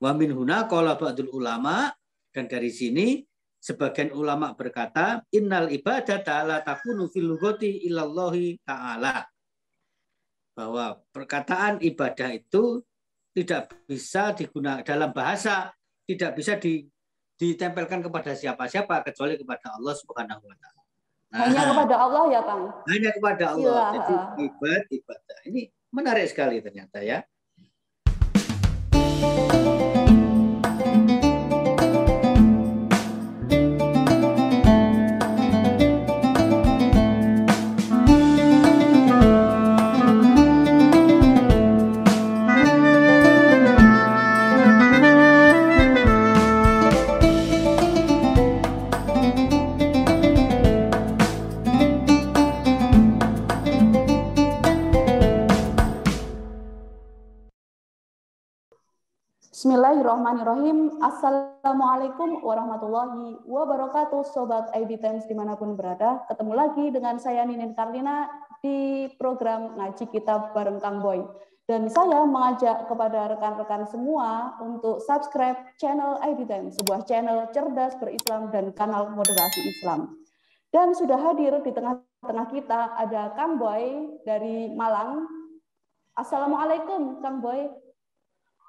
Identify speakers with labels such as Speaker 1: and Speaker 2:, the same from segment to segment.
Speaker 1: Wa min huna qala ba'dul ulama, dan dari sini sebagian ulama berkata innal ibadata la takunu fil lughati ilallahi ta'ala. Bahwa perkataan ibadah itu tidak bisa digunakan dalam bahasa, tidak bisa ditempelkan kepada siapa-siapa kecuali kepada Allah Subhanahu wa taala.
Speaker 2: Hanya kepada Allah ya, Kang?
Speaker 1: Hanya kepada Allah.
Speaker 2: Ilah.
Speaker 1: Jadi ibadah. Ini menarik sekali ternyata ya.
Speaker 2: Bismillahirrahmanirrahim. Assalamualaikum warahmatullahi wabarakatuh. Sobat IB Times dimanapun berada. Ketemu lagi dengan saya Ninin Karlina di program Ngaji Kitab bareng Kang Boy. Dan saya mengajak kepada rekan-rekan semua untuk subscribe channel IB Times, sebuah channel cerdas berislam dan kanal moderasi Islam. Dan sudah hadir di tengah-tengah kita ada Kang Boy dari Malang. Assalamualaikum Kang Boy.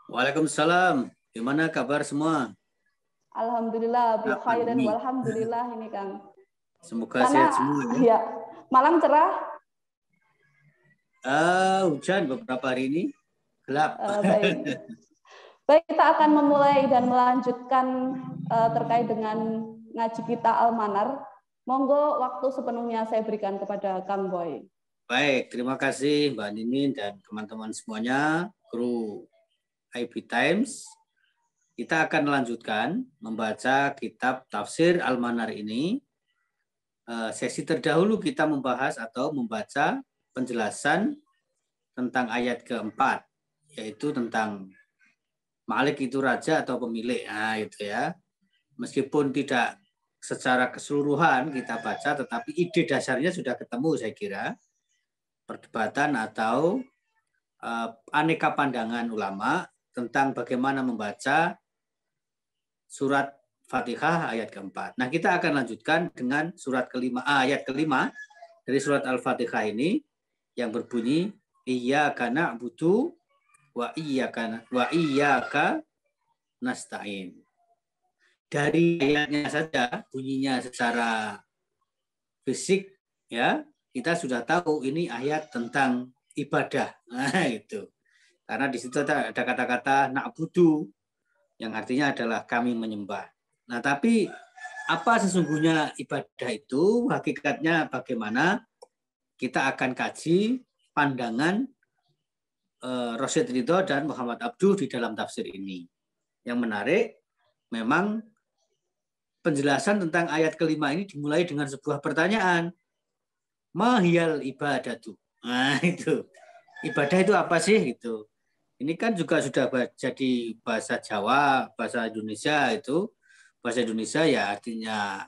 Speaker 1: Waalaikumsalam. Gimana kabar semua?
Speaker 2: Alhamdulillah, bikhair dan walhamdulillah ini Kang.
Speaker 1: Semoga sehat semua ya.
Speaker 2: Ya. Malam cerah?
Speaker 1: Hujan beberapa hari ini, gelap.
Speaker 2: Baik. Baik, kita akan memulai dan melanjutkan terkait dengan ngaji kita Al-Manar. Monggo waktu sepenuhnya saya berikan kepada Kang Boy.
Speaker 1: Baik, terima kasih Mbak Ninin dan teman-teman semuanya, kru IB Times. Kita akan melanjutkan membaca kitab tafsir Al-Manar ini. Sesi terdahulu kita membahas atau membaca penjelasan tentang ayat keempat, yaitu tentang Malik itu raja atau pemilik. Nah, itu ya. Meskipun tidak secara keseluruhan kita baca, tetapi ide dasarnya sudah ketemu saya kira. Perdebatan atau aneka pandangan ulama tentang bagaimana membaca surat Fatihah ayat keempat. Nah, kita akan lanjutkan dengan surat kelima, ayat kelima dari surat Al-Fatihah ini yang berbunyi Iyyaka na'budu wa iyyaka nasta'in. Dari ayatnya saja bunyinya secara fisik ya, kita sudah tahu ini ayat tentang ibadah. Nah, itu. Karena di situ ada kata-kata na'budu yang artinya adalah kami menyembah. Nah, tapi apa sesungguhnya ibadah itu? Hakikatnya bagaimana? Kita akan kaji pandangan Rasyid Ridho dan Muhammad Abduh di dalam tafsir ini. Yang menarik, memang penjelasan tentang ayat kelima ini dimulai dengan sebuah pertanyaan. Mahiyal ibadatu. Nah, itu. Ibadah itu apa sih? Gitu. Ini kan juga sudah jadi bahasa Jawa, bahasa Indonesia itu. Bahasa Indonesia ya artinya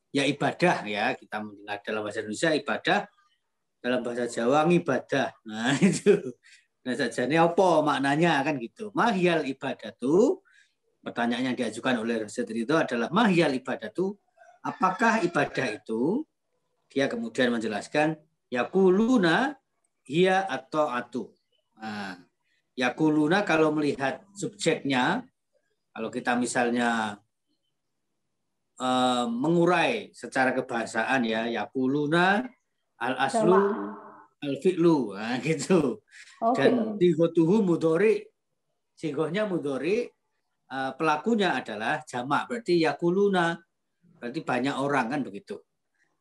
Speaker 1: ya ibadah ya. Kita mendengar dalam bahasa Indonesia ibadah, dalam bahasa Jawa ngibadah. Nah itu. Nah sajane apa maknanya kan gitu. Mahiyal ibadatu. Pertanyaan yang diajukan oleh Rasyid Ridho adalah mahiyal ibadatu. Apakah ibadah itu? Dia kemudian menjelaskan yakuluna hiya atau atu. Nah, yakuluna kalau melihat subjeknya, kalau kita misalnya mengurai secara kebahasaan ya, yakuluna al-aslu al-fi'lu, nah, gitu.
Speaker 2: Okay.
Speaker 1: Dan sigotuhu mudhari, sigohnya mudhari, pelakunya adalah jamak, berarti yakuluna, berarti banyak orang kan begitu.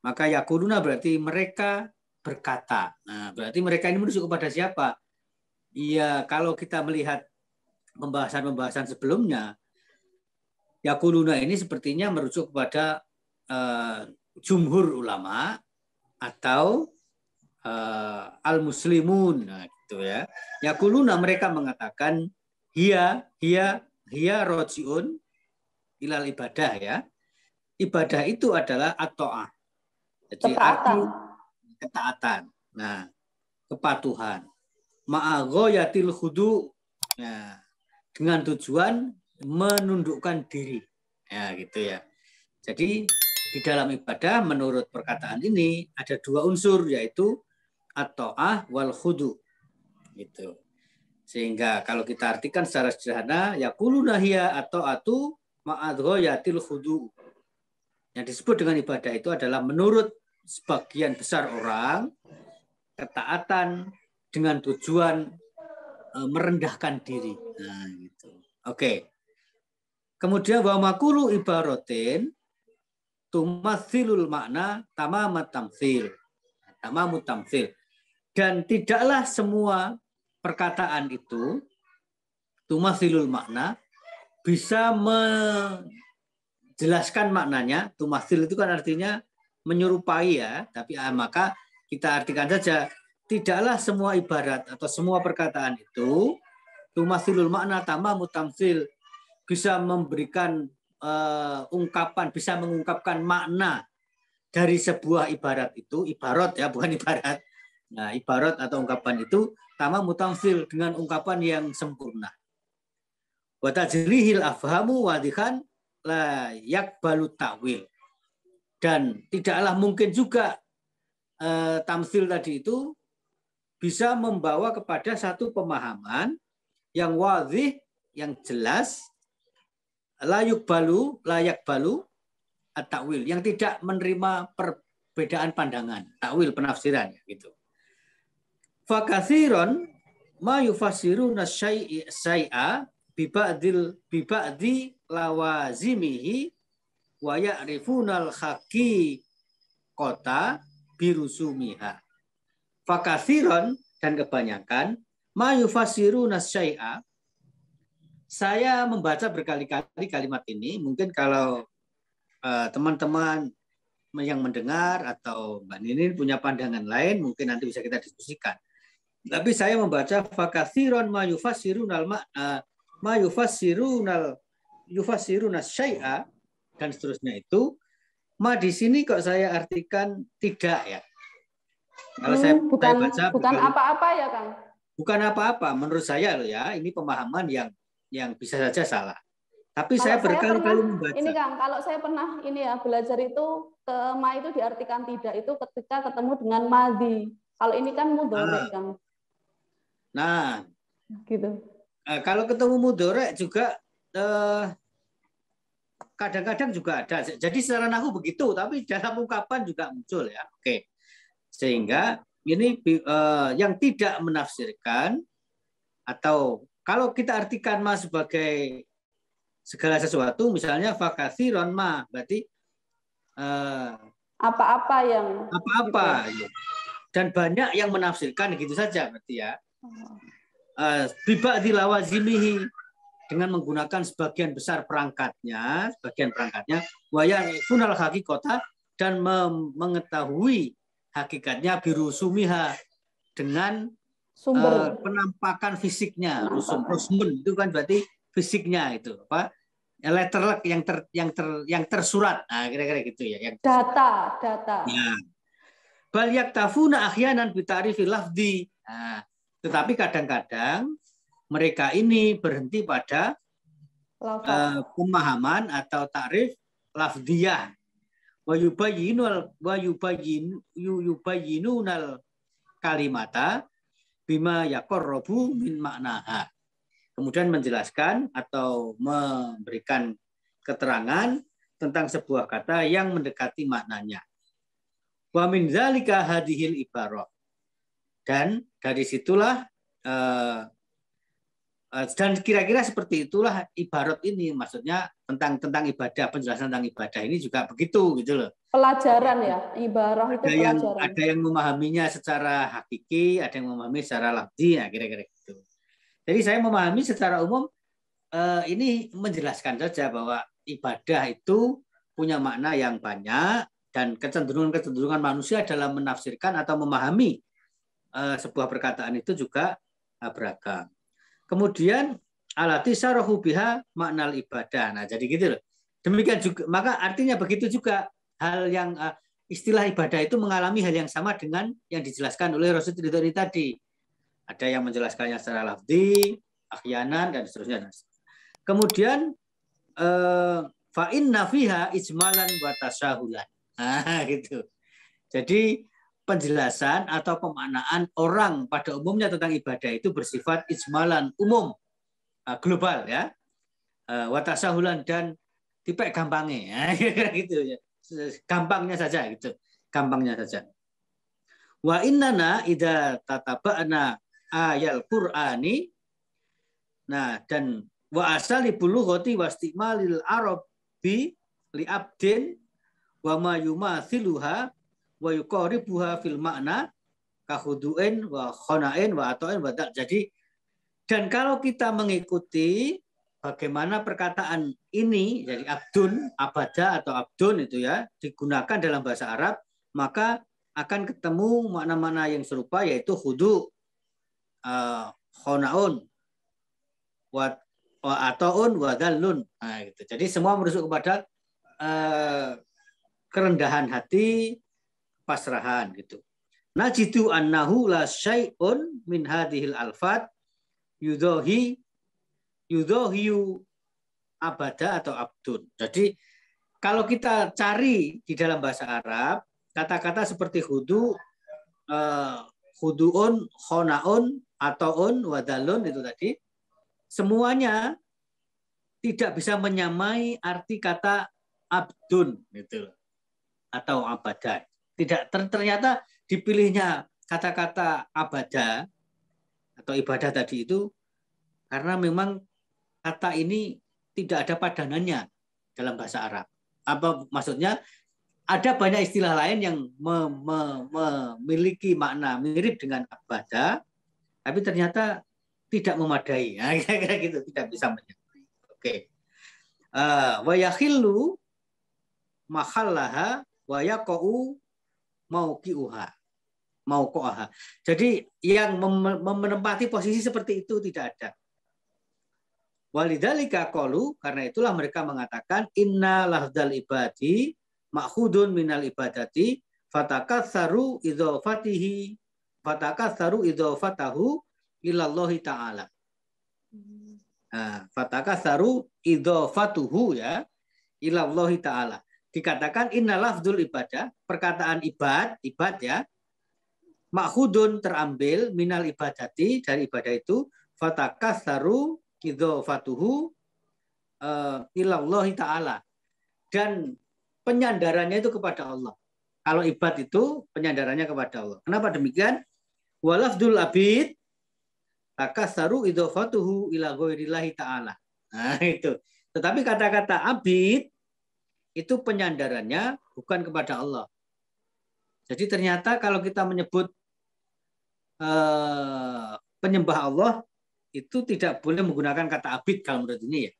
Speaker 1: Maka yakuluna berarti mereka berkata. Nah, berarti mereka ini merujuk kepada siapa? Iya, kalau kita melihat pembahasan-pembahasan sebelumnya, yakuluna ini sepertinya merujuk kepada jumhur ulama atau al-muslimun, nah, gitu ya. Yakuluna mereka mengatakan hiya rojiun ilal ibadah ya. Ibadah itu adalah at-ta'ah. Jadi arti ketaatan. Nah, kepatuhan. Ma'aghayatil khudu. Nah, dengan tujuan menundukkan diri. Ya, gitu ya. Jadi di dalam ibadah menurut perkataan ini ada dua unsur, yaitu at-ta'ah wal khudu. Gitu. Sehingga kalau kita artikan secara sederhana, yaquluna hiya at-ta'atu ma'adghayatil khudu. Yang disebut dengan ibadah itu adalah menurut sebagian besar orang ketaatan dengan tujuan merendahkan diri. Nah, gitu. Oke. Kemudian wa maqulu ibaratin tumathilul makna tamamut tamtsil. Tamamut tamtsil. Dan tidaklah semua perkataan itu tumathilul makna bisa menjelaskan maknanya. Tumathil itu kan artinya menyerupai ya, tapi maka kita artikan saja tidaklah semua ibarat atau semua perkataan itu tumathilul makna tamamut tamtsil bisa memberikan ungkapan, bisa mengungkapkan makna dari sebuah ibarat itu, ibarat ya, bukan ibarat. Nah, ibarat atau ungkapan itu tamamut tamtsil dengan ungkapan yang sempurna. Wa tajrihil afhamu wadihan la yakbalu ta'wil. Dan tidaklah mungkin juga tamtsil tadi itu bisa membawa kepada satu pemahaman yang wadih, yang jelas, layak balu at-ta'wil, yang tidak menerima perbedaan pandangan, takwil penafsiran gitu. Fakatsiron ma yufassiruna syai'a biba'di lawazimihi wa ya'rifunal haqiqata birusumiha. Fakatsiron, dan kebanyakan, ma yufassiruna syai'a, saya membaca berkali-kali kalimat ini. Mungkin kalau teman-teman yang mendengar atau Mbak Ninin punya pandangan lain, mungkin nanti bisa kita diskusikan. Tapi saya membaca fakatsiron ma yufassiruna syai'a dan seterusnya itu. Ma di sini kok saya artikan tidak ya. Kalau saya baca
Speaker 2: bukan apa-apa ya, Kang.
Speaker 1: Bukan apa-apa menurut saya loh ya, ini pemahaman yang bisa saja salah. Tapi
Speaker 2: Kalau
Speaker 1: saya berkali-kali membaca.
Speaker 2: Ini Kang, kalau saya pernah ini ya belajar itu ma itu diartikan tidak itu ketika ketemu dengan madhi. Kalau ini kan mudhari, Kang.
Speaker 1: Nah,
Speaker 2: gitu.
Speaker 1: Kalau ketemu mudhari juga kadang-kadang juga ada. Jadi secara nahwu begitu, tapi dalam ungkapan juga muncul ya. Oke. Sehingga ini yang tidak menafsirkan, atau kalau kita artikan ma sebagai segala sesuatu, misalnya fakatsiron ma, berarti
Speaker 2: apa-apa yang
Speaker 1: apa-apa gitu. Dan banyak yang menafsirkan gitu saja berarti ya. Biba'di lawazimihi, dengan menggunakan sebagian perangkatnya, waya funal haqiqata, dan mengetahui hakikatnya birusumiha, dengan
Speaker 2: sumber
Speaker 1: penampakan fisiknya. Rusmun itu kan berarti fisiknya itu apa? Letterlek yang tersurat. Nah, kira-kira gitu ya.
Speaker 2: Data.
Speaker 1: Ya. Bal yaktafuna ahyanan bi ta'rifil lafzi. Nah, tetapi kadang-kadang mereka ini berhenti pada pemahaman atau takrif lafdiyah. Wa yubayyinunal kalimata bima yaqarrabu min maknaha. Kemudian menjelaskan atau memberikan keterangan tentang sebuah kata yang mendekati maknanya. Wa min dzalika hadhil ibarah. Dan dari situlah dan kira-kira seperti itulah ibarat ini, maksudnya tentang ibadah, penjelasan tentang ibadah ini juga begitu gitu loh.
Speaker 2: Pelajaran ya, ibarah itu pelajaran.
Speaker 1: Ada yang memahaminya secara hakiki, ada yang memahami secara lafzi, ya kira-kira gitu. Jadi saya memahami secara umum ini menjelaskan saja bahwa ibadah itu punya makna yang banyak, dan kecenderungan manusia dalam menafsirkan atau memahami sebuah perkataan itu juga beragam. Kemudian alati sarahu biha maknal ibadah. Nah, jadi gitu loh. Demikian juga, maka artinya begitu juga hal yang istilah ibadah itu mengalami hal yang sama dengan yang dijelaskan oleh Rasul Ridhani tadi. Ada yang menjelaskannya secara lafzi, ahyanan dan seterusnya. Kemudian fa inna fiha ijmalan wa tasyahulan. Nah, gitu. Jadi penjelasan atau pemaknaan orang pada umumnya tentang ibadah itu bersifat ijmalan, umum, global ya. Wa tasyahulan dan tipe gampangnya. Gitu ya. Gampangnya saja gitu. Gampangnya saja. Wa innana idza tataba'na ayal Qur'ani. Nah, dan wa asali bulughati wastimalil arabi li abdin wa ma yumathiluha wa yuqaribuha fil makna kahudu'in wa khona'in wa ata'in wa da'. Jadi, dan kalau kita mengikuti bagaimana perkataan ini, jadi abdun, abada atau abdun itu ya, digunakan dalam bahasa Arab, maka akan ketemu makna-makna yang serupa, yaitu khudu, khona'un, wa ata'un, wa dallun. Nah, gitu. Jadi semua merujuk kepada kerendahan hati, pasrahan gitu. Najidu annahu la syai'un min hadhil alfat yudhohiyu abada atau abdun. Jadi kalau kita cari di dalam bahasa Arab, kata-kata seperti hudu, hudu'un, khonaun, atau'un, wadalun itu tadi, semuanya tidak bisa menyamai arti kata abdun gitu, atau abadah. Tidak, ternyata dipilihnya kata-kata abadah atau ibadah tadi itu karena memang kata ini tidak ada padanannya dalam bahasa Arab. Apa maksudnya? Ada banyak istilah lain yang memiliki makna mirip dengan abadah, tapi ternyata tidak memadai. Nah, kira-kira gitu, tidak bisa menyamai. Oke. Wa yakhillu mahallaha wa yaqau mauqaha. Jadi yang menempati posisi seperti itu tidak ada. Walidzalika qalu, karena itulah mereka mengatakan inna lafdzal ibadi ma'khudun minal ibadati fatakatsaru idzafatahu ilallahi ta'ala. Nah, fatakatsaru idzafatuhu ya ilallahi ta'ala. Dikatakan inna lafdzul ibadah, perkataan ibad ya, ma'khudun terambil minal ibadati dari ibadah itu, fatakatsaru idzafatuhu ilallahi ta'ala, dan penyandarannya itu kepada Allah. Kalau ibad itu penyandarannya kepada Allah. Kenapa demikian? Walafdul abid takatsaru idzafatuhu ila ghairillahi ta'ala. Nah, itu. Tetapi kata-kata abid itu penyandarannya bukan kepada Allah. Jadi ternyata kalau kita menyebut penyembah Allah itu tidak boleh menggunakan kata abid kalau menurut ini ya.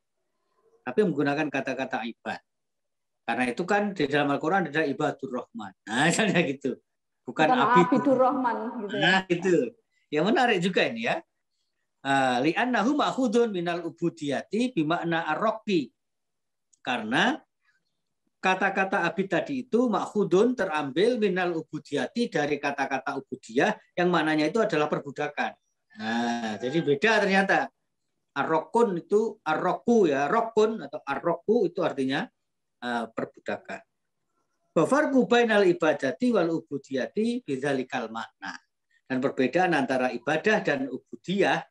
Speaker 1: Tapi menggunakan kata-kata ibad. Karena itu kan di dalam Al-Quran ada ibadur rahman. Nah, misalnya gitu. Bukan abidur rahman gitu ya. Nah, itu. Yang menarik juga ini ya. Li'annahu ma'khudun minal ubudiyati bimakna ar-raqi. Karena kata-kata abid tadi itu ma'khudun terambil minal ubudiyati dari kata-kata ubudiyah yang maknanya itu adalah perbudakan. Nah, jadi beda ternyata. Ar-raqun itu ar-raqu ya, raqun atau ar-raqu itu artinya perbudakan. Wa farqu bainal ibadati wal ubudiyati bidzalikal makna. Dan perbedaan antara ibadah dan ubudiyah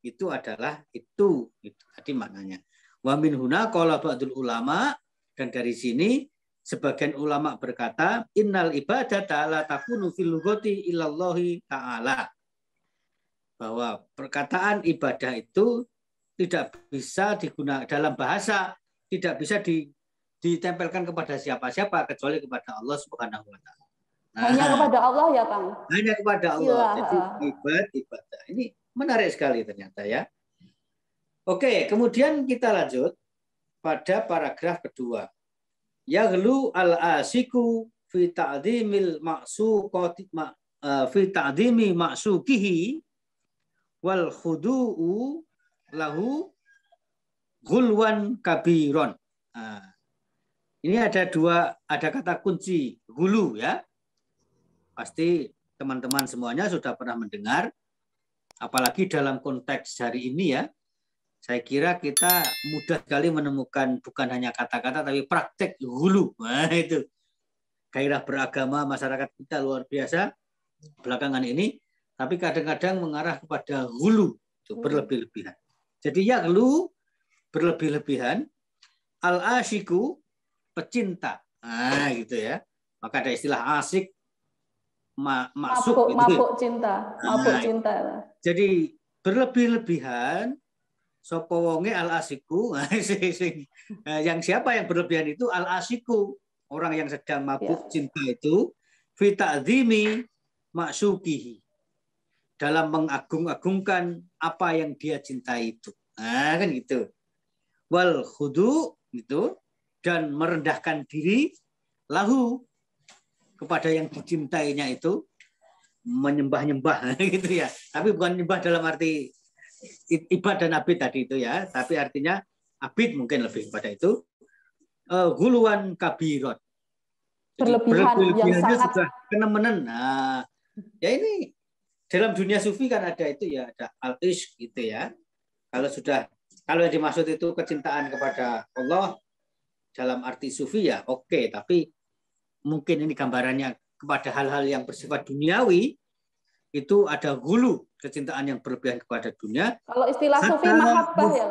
Speaker 1: itu adalah itu tadi maknanya. Wa min huna qala ba'dul ulama, dan dari sini sebagian ulama berkata innal ibadata la takunu fil lughati ilallahi ta'ala. Bahwa perkataan ibadah itu tidak bisa digunakan dalam bahasa, tidak bisa ditempelkan kepada siapa-siapa kecuali kepada Allah Subhanahu wa taala. Nah, hanya kepada Allah ya, Kang. Hanya kepada Allah. Jadi ibadah. Ini menarik sekali ternyata ya. Oke, kemudian kita lanjut pada paragraf kedua. Yaghlu al-asiku fi ta'dhimil maqsuqati fi ta'dhimi maqsuqihi wal khudu'u lahu ghulwan kabiron. Nah, ini ada kata kunci gulu ya. Pasti teman-teman semuanya sudah pernah mendengar, apalagi dalam konteks hari ini ya, Saya kira kita mudah sekali menemukan bukan hanya kata-kata tapi praktek hulu. Nah, itu gairah beragama masyarakat kita luar biasa belakangan ini, tapi kadang-kadang mengarah kepada hulu, itu berlebih-lebihan. Jadi yaghlu berlebih-lebihan, al-asyiku pecinta. Nah, gitu ya. Maka ada istilah asyik masuk gitu.
Speaker 2: Mabuk cinta, mabuk cinta.
Speaker 1: Jadi berlebih-lebihan sapa wonge al-asiku. Yang siapa yang berlebihan itu al-asiku, orang yang sedang mabuk cinta itu fi ta'dzimi ma'syukihi, dalam mengagung-agungkan apa yang dia cintai itu. Nah, kan gitu. Wal khudu gitu, dan merendahkan diri lahu, kepada yang dicintainya itu, menyembah-nyembah gitu ya. Tapi bukan nyembah dalam arti ibad dan abid tadi itu ya, tapi artinya abid mungkin lebih kepada itu. Guluan kabirot.
Speaker 2: Berlebihan yang sangat
Speaker 1: sudah kenemenen. Nah, ya ini dalam dunia sufi kan ada itu ya, ada al-ishq gitu ya. Kalau yang dimaksud itu kecintaan kepada Allah dalam arti sufi ya oke, tapi mungkin ini gambarannya kepada hal-hal yang bersifat duniawi, itu ada gulu, kecintaan yang berlebihan kepada dunia.
Speaker 2: Kalau istilah sufi mahabbah ya,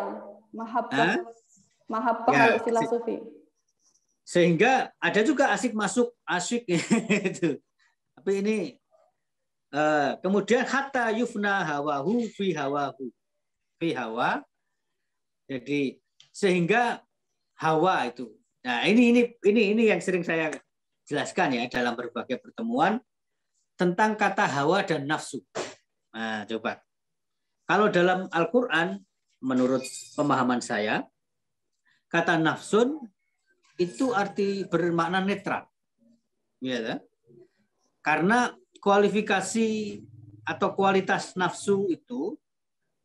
Speaker 2: mahabbah. Mahabbah ya, kalau istilah sufi.
Speaker 1: Sehingga ada juga asik masuk, asyik itu. Tapi ini kemudian hatta yufna hawahu fi hawahu. Fi hawa. Jadi sehingga hawa itu. Nah, ini yang sering saya jelaskan ya dalam berbagai pertemuan tentang kata hawa dan nafsu. Nah, coba. Kalau dalam Al-Qur'an menurut pemahaman saya, kata nafsun itu arti bermakna netral. Ya, kan? Karena kualifikasi atau kualitas nafsu itu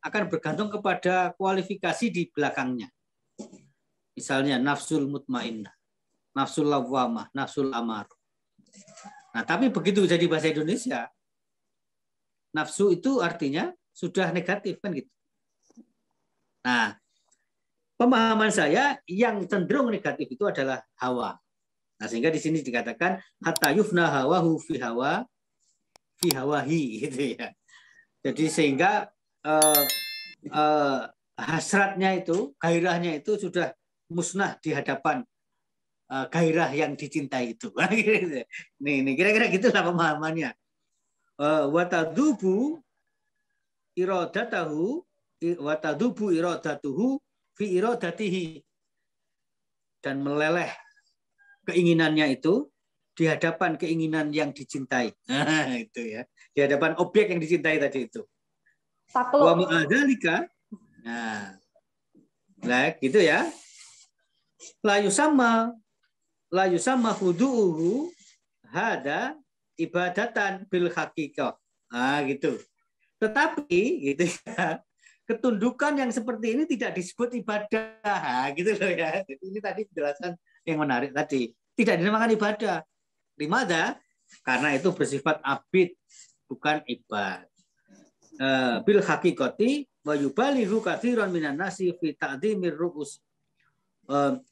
Speaker 1: akan bergantung kepada kualifikasi di belakangnya. Misalnya nafsul mutmainnah, nafsul lawwamah, nafsul amar. Nah, tapi begitu jadi bahasa Indonesia, nafsu itu artinya sudah negatif kan gitu. Nah, pemahaman saya yang cenderung negatif itu adalah hawa. Nah, sehingga di sini dikatakan hatta yufna hawahu fi hawahi gitu ya. Jadi sehingga hasratnya itu, gairahnya itu sudah musnah di hadapan gairah yang dicintai itu. Nih kira-kira gitulah pemahamannya. Watadubu iradatuhu fi iradatihi, dan meleleh keinginannya itu di hadapan keinginan yang dicintai. Nah, itu ya. Di hadapan objek yang dicintai tadi itu. Wa ma'adzalika. Nah, gitu ya. La yusamma khudu'uhu hada ibadatan bil haqiqah. Nah, gitu. Tetapi gitu ya, ketundukan yang seperti ini tidak disebut ibadah, gitu loh ya. Jadi ini tadi penjelasan yang menarik tadi. Tidak dinamakan ibadah. Dimana? Karena itu bersifat abid, bukan ibad. Bil haqiqati wa yubalighu katsiran minan nasi fi ta'dhimir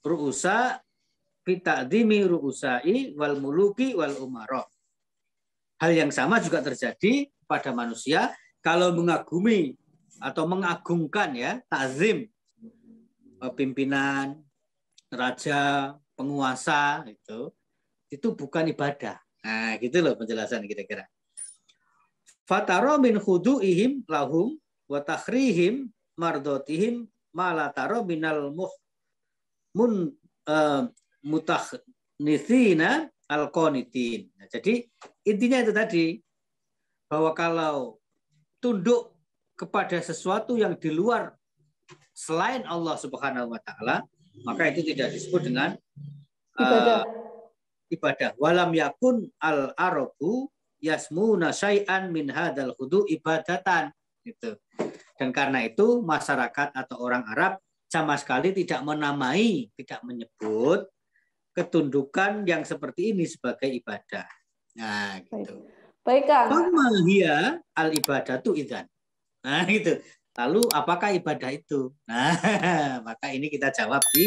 Speaker 1: ru'usa fi ta'dhimi ru'usai wal muluki wal umara. Hal yang sama juga terjadi pada manusia kalau mengagumi atau mengagungkan ya, ta'zim, pimpinan, raja, penguasa, itu bukan ibadah. Nah, gitu loh penjelasan kira-kira. Fatara min khudu'ihim lahum wa takhrihim mardotihim ma la tara minal mutakhnithina al-qanitin. Nah, jadi intinya itu tadi, bahwa kalau tunduk kepada sesuatu yang di luar selain Allah Subhanahu wa taala, maka itu tidak disebut dengan ibadah. Walam yakun al-arabu yasmuna syai'an min hadzal khudu ibadatan, gitu. Dan karena itu masyarakat atau orang Arab sama sekali tidak menamai, tidak menyebut ketundukan yang seperti ini sebagai ibadah. Nah, gitu.
Speaker 2: Baik, Kang.
Speaker 1: Kama hiya al ibadatu idzan. Nah, gitu. Lalu apakah ibadah itu? Nah, maka ini kita jawab di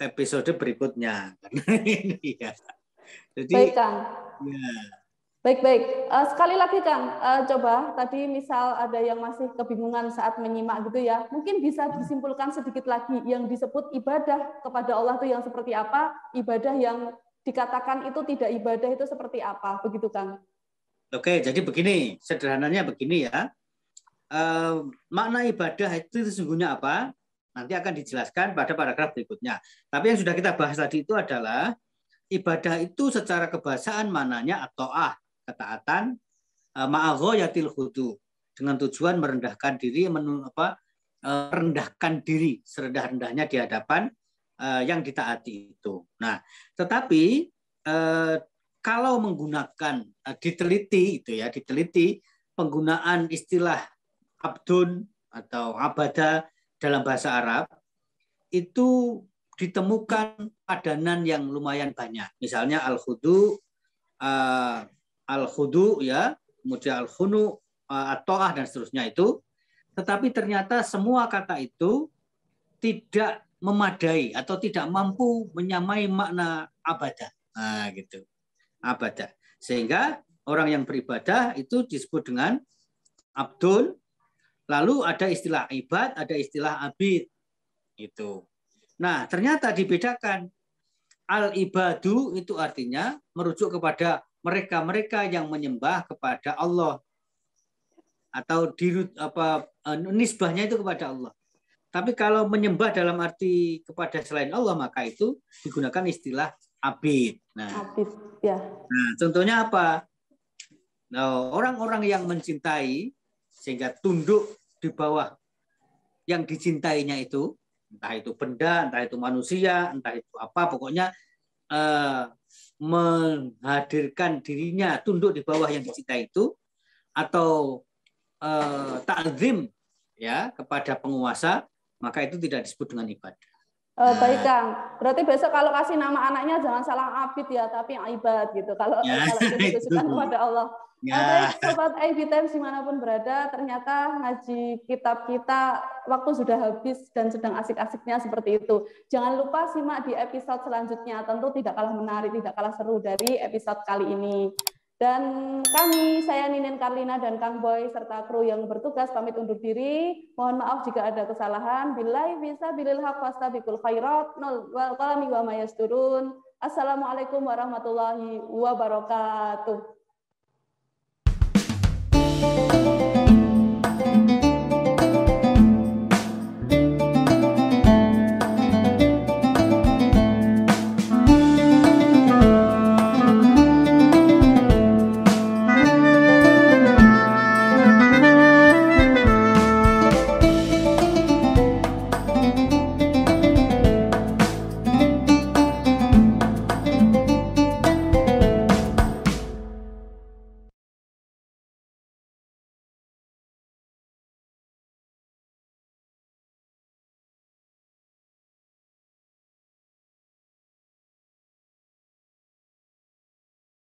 Speaker 1: episode berikutnya. Karena ini ya. Jadi,
Speaker 2: Baik, Kang.
Speaker 1: ya.
Speaker 2: Baik-baik. Sekali lagi, Kang, coba tadi misal ada yang masih kebingungan saat menyimak gitu ya, mungkin bisa disimpulkan sedikit lagi yang disebut ibadah kepada Allah itu yang seperti apa, ibadah yang dikatakan itu tidak ibadah itu seperti apa, begitu, Kang?
Speaker 1: Oke, jadi begini, sederhananya begini ya. Makna ibadah itu sesungguhnya apa? Nanti akan dijelaskan pada paragraf berikutnya. Tapi yang sudah kita bahas tadi itu adalah ibadah itu secara kebahasaan mananya at-ta'ah, ketaatan, ma'aghayatil khudu, dengan tujuan merendahkan diri, merendahkan diri serendah-rendahnya di hadapan yang ditaati itu. Nah, tetapi kalau menggunakan diteliti penggunaan istilah abdun atau abada dalam bahasa Arab itu ditemukan padanan yang lumayan banyak. Misalnya al-khudu, ya, kemudian al-khunu, at-ta'ah dan seterusnya itu. Tetapi ternyata semua kata itu tidak memadai atau tidak mampu menyamai makna abadah. Nah, gitu. Abadah. Sehingga orang yang beribadah itu disebut dengan abdul. Lalu ada istilah ibad, ada istilah abid. Itu. Nah, ternyata dibedakan. Al-ibadu itu artinya merujuk kepada mereka-mereka yang menyembah kepada Allah. Atau nisbahnya itu kepada Allah. Tapi kalau menyembah dalam arti kepada selain Allah, maka itu digunakan istilah abid. Nah,
Speaker 2: Abid, ya.
Speaker 1: Nah, contohnya apa? Nah, orang-orang yang mencintai sehingga tunduk di bawah yang dicintainya itu, entah itu benda, entah itu manusia, entah itu apa, pokoknya menghadirkan dirinya tunduk di bawah yang dicintai itu, atau ta'zim ya kepada penguasa, maka itu tidak disebut dengan ibadah.
Speaker 2: Baik, Kang. Berarti besok kalau kasih nama anaknya jangan salah abid ya, tapi ibad gitu. Kalau itu ditujukan kepada Allah. Baik, Sobat IB Times dimanapun berada, ternyata ngaji kitab kita waktu sudah habis dan sedang asik-asiknya seperti itu. Jangan lupa simak di episode selanjutnya, tentu tidak kalah menarik, tidak kalah seru dari episode kali ini. Dan kami, saya Ninin Karlina dan Kang Boy, serta kru yang bertugas pamit undur diri. Mohon maaf jika ada kesalahan. Billahi bisa bilil haq wastabikul khairat. Wal qalami wa mayasturun. Assalamualaikum warahmatullahi wabarakatuh.